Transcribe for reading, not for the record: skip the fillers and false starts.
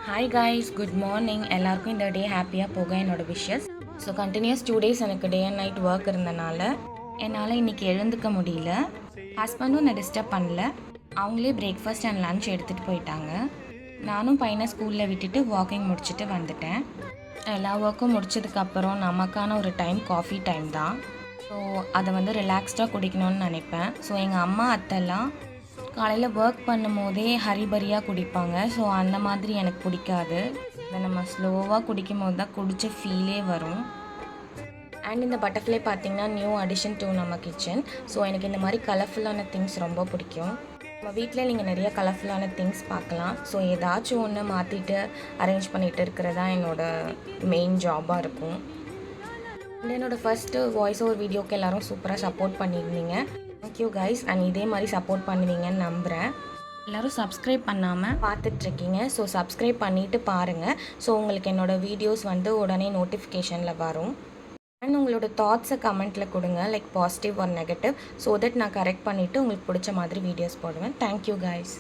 Hi guys, good morning. எல்லாருக்கும் இந்த டே ஹாப்பியாக போக என்னோட விஷஸ். ஸோ கண்டினியூஸ் 2 days எனக்கு டே அண்ட் நைட் ஒர்க் இருந்தனால என்னால் இன்றைக்கி எழுந்துக்க முடியல. ஹஸ்பண்டும் நான் டிஸ்டர்ப் பண்ணல. அவங்களே பிரேக்ஃபாஸ்ட் அண்ட் லன்ச் எடுத்துகிட்டு போயிட்டாங்க. நானும் பையனை ஸ்கூலில் விட்டுட்டு வாக்கிங் முடிச்சுட்டு வந்துட்டேன். எல்லா ஒர்க்கும் முடிச்சதுக்கப்புறம் நமக்கான ஒரு டைம் காஃபி டைம் தான். ஸோ அதை ரிலாக்ஸ்டாக குடிக்கணும்னு நினைப்பேன். ஸோ எங்கள் அம்மா அத்தைலாம் காலையில் ஒர்க் பண்ணும் போதே ஹரிபரியாக குடிப்பாங்க. ஸோ அந்த மாதிரி எனக்கு பிடிக்காது. இதை நம்ம ஸ்லோவாக குடிக்கும் போது தான் குடித்த ஃபீலே வரும். அண்ட் இந்த பட்டர்ஃப்ளை பார்த்திங்கன்னா நியூ அடிஷன் டு நம்ம கிச்சன். ஸோ எனக்கு இந்த மாதிரி கலர்ஃபுல்லான திங்ஸ் ரொம்ப பிடிக்கும். நம்ம வீட்டில் நீங்கள் நிறைய கலர்ஃபுல்லான திங்ஸ் பார்க்கலாம். ஸோ ஏதாச்சும் ஒன்று மாற்றிட்டு அரேஞ்ச் பண்ணிகிட்டு இருக்கிறதா என்னோடய மெயின் ஜாபாக இருக்கும். அண்ட் என்னோடய ஃபஸ்ட்டு வாய்ஸ் ஓவர் வீடியோக்கு எல்லோரும் சூப்பராக சப்போர்ட் பண்ணியிருந்தீங்க. Thank you guys. அண்ட் இதே மாதிரி சப்போர்ட் பண்ணுவீங்கன்னு நம்புகிறேன். எல்லோரும் சப்ஸ்கிரைப் பண்ணாமல் பார்த்துட்ருக்கீங்க. ஸோ சப்ஸ்கிரைப் பண்ணிவிட்டு பாருங்கள். ஸோ உங்களுக்கு என்னோடய வீடியோஸ் உடனே நோட்டிஃபிகேஷனில் வரும். அண்ட் உங்களோட தாட்ஸை கமெண்ட்டில் கொடுங்க, like positive or negative. So that நான் கரெக்ட் பண்ணிவிட்டு உங்களுக்கு பிடிச்ச மாதிரி வீடியோஸ் போடுவேன். Thank you guys.